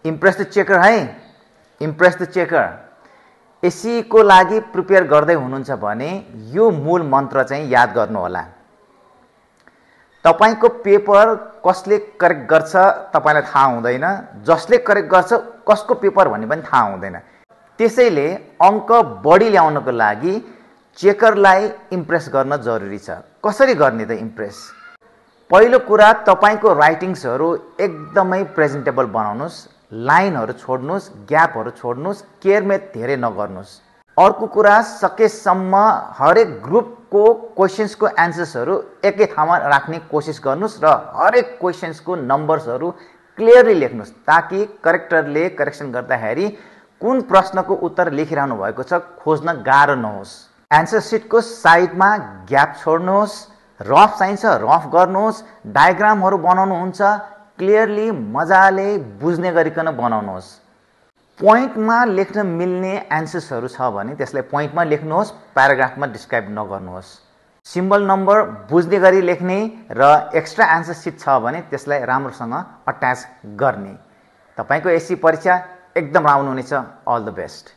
Impress the checker है, impress the checker. एसई को लागि प्रिपेयर गर्दै हुनुहुन्छ भने यो मूल मन्त्र चाहिँ याद गर्नु होला। तपाईको पेपर कसले करेक्ट गर्छ तपाईलाई थाहा हुँदैन, जसले करेक्ट गर्छ कसको पेपर भन्ने पनि थाहा हुँदैन। त्यसैले अंक बढी ल्याउनको लागि चेकरलाई इम्प्रेस गर्न जरुरी छ। कसरी गर्ने त इम्प्रेस? पहिलो कुरा तपाईको राइटिङ्सहरु एकदमै प्रेजेन्टेबल बनाउनुस्, लाइनहरु छोड्नुस्, ग्यापहरु छोड्नुस्, केयरमेट धेरै नगर्नुस्। अर्को कुरा सकेसम्म हरेक ग्रुपको क्वेशन्सको एन्सर्सहरु एकै ठाउँमा राख्ने कोसिस गर्नुस् र हरेक क्वेशन्सको नम्बर्सहरु क्लियरली लेख्नुस् ताकि करेक्टरले करेक्सन गर्दाखेरि कुन प्रश्नको उत्तर लेखिरहनु भएको छ खोज्न गाह्रो नहोस्। एन्सर सिटको साइडमा ग्याप छोड्नुहोस्, रफ चाहिन्छ रफ गर्नुहोस्, डायग्रामहरु बनाउनुहुन्छ क्लियरली मजाले बुझ्ने गरिकन बनाउनुहोस्। पोइन्टमा लेख्न मिल्ने एन्सर्सहरु छ भने त्यसलाई पोइन्टमा लेख्नुहोस्, प्याराग्राफमा डिस्क्राइब नगर्नुहोस्। सिम्बल नम्बर बुझ्ने गरी लेख्ने र एक्स्ट्रा एन्सर सिट छ भने त्यसलाई राम्रोसँग अट्याच गर्ने। तपाईको एससी परीक्षा एकदम राम्रो हुनेछ। All the best.